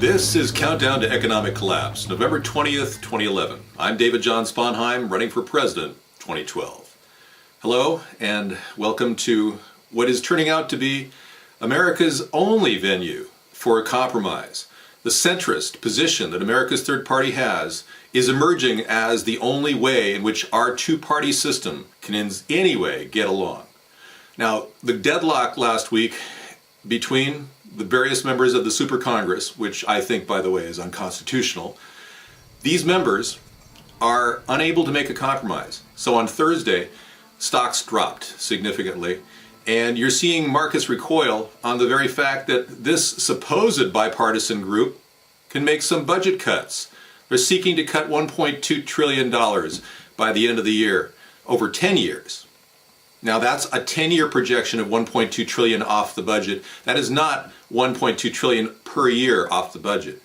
This is Countdown to Economic Collapse, November 20th, 2011. I'm David John Sponheim, running for president 2012. Hello, and welcome to what is turning out to be America's only venue for a compromise. The centrist position that America's third party has is emerging as the only way in which our two-party system can in any way get along. Now, the deadlock last week between the various members of the Super Congress, which I think, by the way, is unconstitutional, these members are unable to make a compromise. So on Thursday, stocks dropped significantly, and you're seeing markets recoil on the very fact that this supposed bipartisan group can make some budget cuts. They're seeking to cut $1.2 trillion by the end of the year, over 10 years. Now that's a 10-year projection of $1.2 trillion off the budget. That is not $1.2 trillion per year off the budget.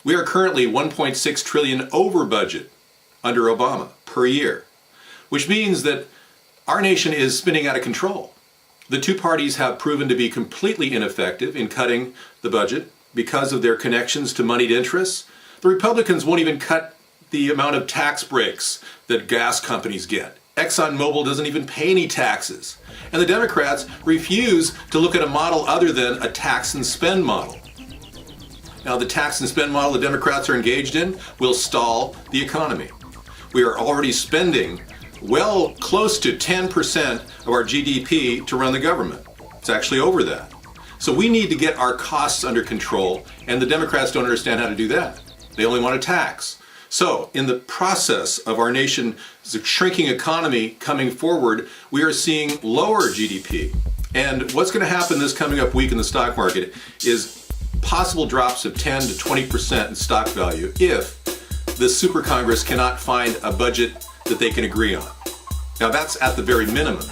We are currently $1.6 trillion over budget under Obama per year, which means that our nation is spinning out of control. The two parties have proven to be completely ineffective in cutting the budget because of their connections to moneyed interests. The Republicans won't even cut the amount of tax breaks that gas companies get. ExxonMobil doesn't even pay any taxes. And the Democrats refuse to look at a model other than a tax and spend model. Now, the tax and spend model the Democrats are engaged in will stall the economy. We are already spending well close to 10% of our GDP to run the government. It's actually over that. So we need to get our costs under control, and the Democrats don't understand how to do that. They only want to tax. So, in the process of our nation's shrinking economy coming forward, we are seeing lower GDP. And what's going to happen this coming up week in the stock market is possible drops of 10 to 20% in stock value if the Super Congress cannot find a budget that they can agree on. Now, that's at the very minimum.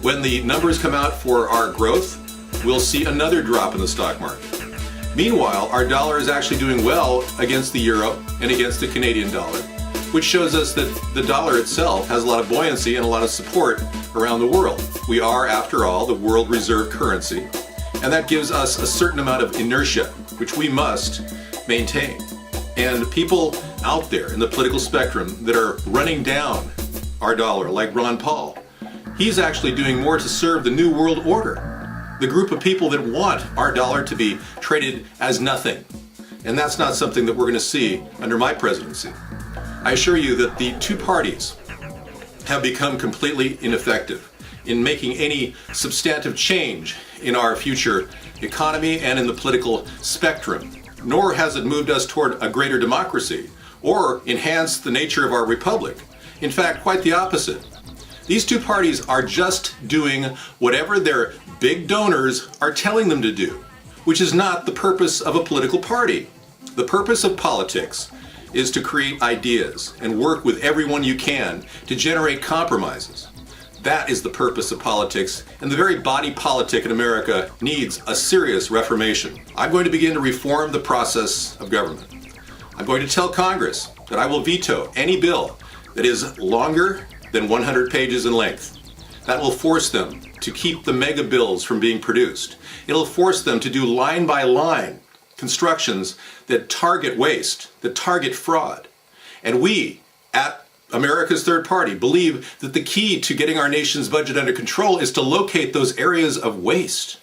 When the numbers come out for our growth, we'll see another drop in the stock market. Meanwhile, our dollar is actually doing well against the euro and against the Canadian dollar, which shows us that the dollar itself has a lot of buoyancy and a lot of support around the world. We are, after all, the world reserve currency, and that gives us a certain amount of inertia, which we must maintain. And people out there in the political spectrum that are running down our dollar, like Ron Paul, he's actually doing more to serve the New World Order, the group of people that want our dollar to be traded as nothing. And that's not something that we're going to see under my presidency. I assure you that the two parties have become completely ineffective in making any substantive change in our future economy and in the political spectrum, nor has it moved us toward a greater democracy or enhanced the nature of our republic. In fact, quite the opposite. These two parties are just doing whatever their big donors are telling them to do, which is not the purpose of a political party. The purpose of politics is to create ideas and work with everyone you can to generate compromises. That is the purpose of politics, and the very body politic in America needs a serious reformation. I'm going to begin to reform the process of government. I'm going to tell Congress that I will veto any bill that is longer than 100 pages in length. That will force them to keep the mega bills from being produced. It'll force them to do line by line constructions that target waste, that target fraud. And we, at America's Third Party, believe that the key to getting our nation's budget under control is to locate those areas of waste,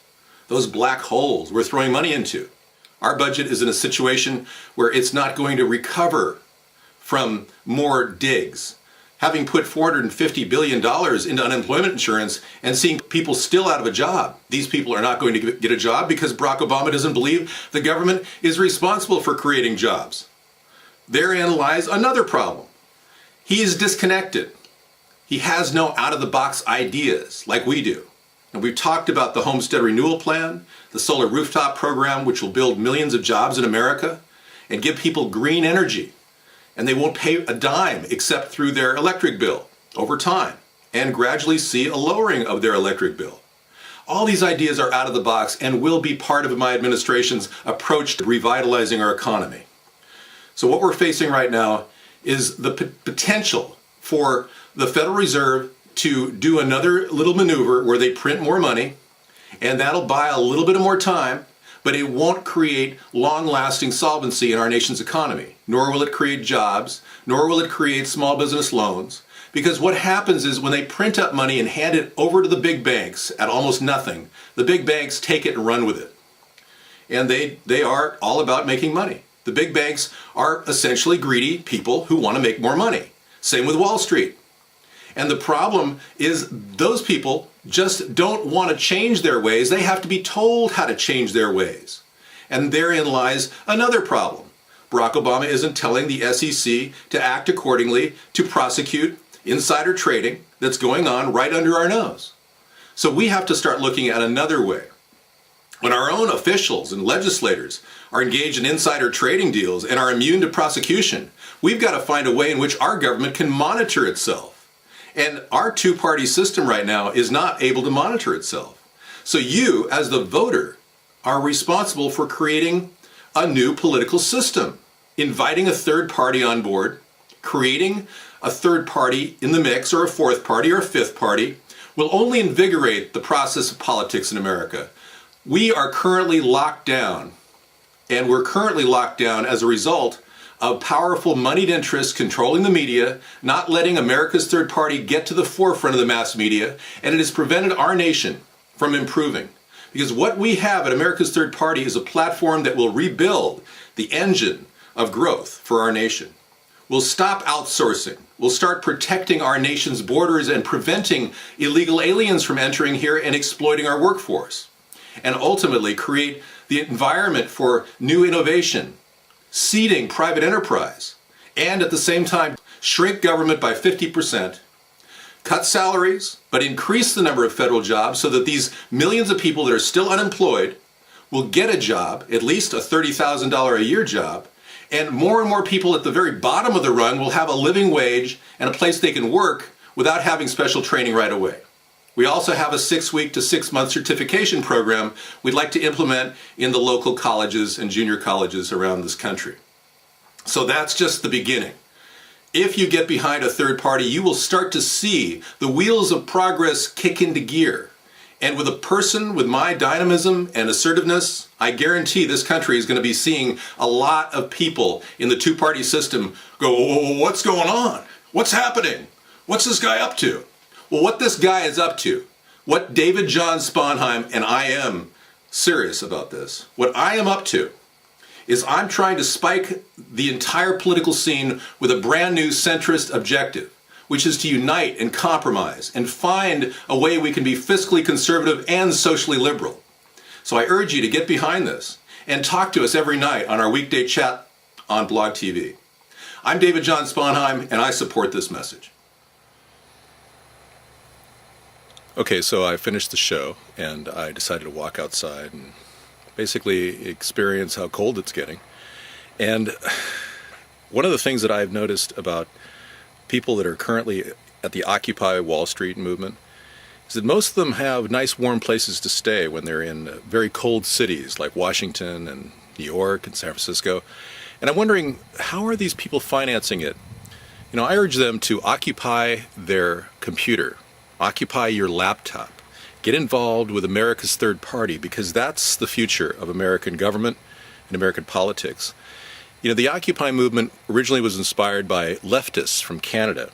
those black holes we're throwing money into. Our budget is in a situation where it's not going to recover from more digs. Having put $450 billion into unemployment insurance and seeing people still out of a job. These people are not going to get a job because Barack Obama doesn't believe the government is responsible for creating jobs. Therein lies another problem. He is disconnected. He has no out-of-the-box ideas like we do. And we've talked about the Homestead Renewal Plan, the solar rooftop program, which will build millions of jobs in America and give people green energy. And they won't pay a dime except through their electric bill over time and gradually see a lowering of their electric bill. All these ideas are out of the box and will be part of my administration's approach to revitalizing our economy. So what we're facing right now is the potential for the Federal Reserve to do another little maneuver where they print more money, and that'll buy a little bit of more time, but it won't create long-lasting solvency in our nation's economy, nor will it create jobs, nor will it create small business loans. Because what happens is when they print up money and hand it over to the big banks at almost nothing, the big banks take it and run with it. And they are all about making money. The big banks are essentially greedy people who want to make more money. Same with Wall Street. And the problem is those people just don't want to change their ways. They have to be told how to change their ways. And therein lies another problem. Barack Obama isn't telling the SEC to act accordingly to prosecute insider trading that's going on right under our nose. So we have to start looking at another way. When our own officials and legislators are engaged in insider trading deals and are immune to prosecution, we've got to find a way in which our government can monitor itself. And our two-party system right now is not able to monitor itself. So you, as the voter, are responsible for creating a new political system, inviting a third party on board, creating a third party in the mix, or a fourth party, or a fifth party, will only invigorate the process of politics in America. We are currently locked down, and we're currently locked down as a result of powerful moneyed interests controlling the media, not letting America's third party get to the forefront of the mass media, and it has prevented our nation from improving. Because what we have at America's third party is a platform that will rebuild the engine of growth for our nation. We'll stop outsourcing. We'll start protecting our nation's borders and preventing illegal aliens from entering here and exploiting our workforce. And ultimately create the environment for new innovation, seeding private enterprise, and at the same time shrink government by 50%, cut salaries, but increase the number of federal jobs so that these millions of people that are still unemployed will get a job, at least a $30,000 a year job, and more people at the very bottom of the rung will have a living wage and a place they can work without having special training right away. We also have a 6-week to 6-month certification program we'd like to implement in the local colleges and junior colleges around this country. So that's just the beginning. If you get behind a third party, you will start to see the wheels of progress kick into gear. And with a person with my dynamism and assertiveness, I guarantee this country is going to be seeing a lot of people in the two-party system go, "Oh, what's going on? What's happening? What's this guy up to?" Well, what this guy is up to, what David John Sponheim, and I am serious about this, what I am up to is I'm trying to spike the entire political scene with a brand new centrist objective, which is to unite and compromise and find a way we can be fiscally conservative and socially liberal. So I urge you to get behind this and talk to us every night on our weekday chat on Blog TV. I'm David John Sponheim, and I support this message. Okay, so I finished the show, and I decided to walk outside and basically experience how cold it's getting. And one of the things that I've noticed about people that are currently at the Occupy Wall Street movement is that most of them have nice warm places to stay when they're in very cold cities like Washington and New York and San Francisco. And I'm wondering, how are these people financing it? You know, I urge them to occupy their computer, occupy your laptop, get involved with America's third party, because that's the future of American government and American politics. You know, the Occupy movement originally was inspired by leftists from Canada.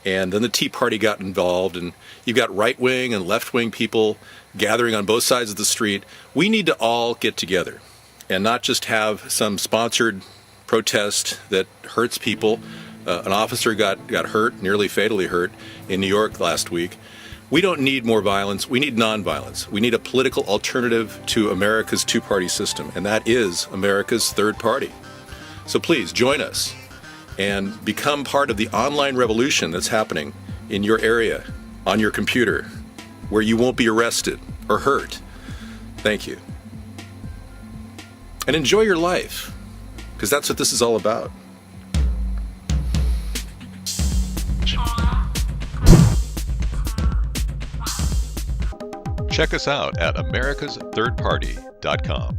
And then the Tea Party got involved, and you've got right-wing and left-wing people gathering on both sides of the street. We need to all get together and not just have some sponsored protest that hurts people. An officer got hurt, nearly fatally hurt, in New York last week. We don't need more violence. We need nonviolence. We need a political alternative to America's two-party system, and that is America's third party. So please join us and become part of the online revolution that's happening in your area, on your computer, where you won't be arrested or hurt. Thank you. And enjoy your life, because that's what this is all about. Check us out at americasthirdparty.com.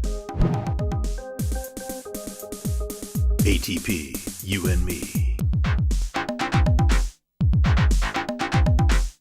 ATP, you and me.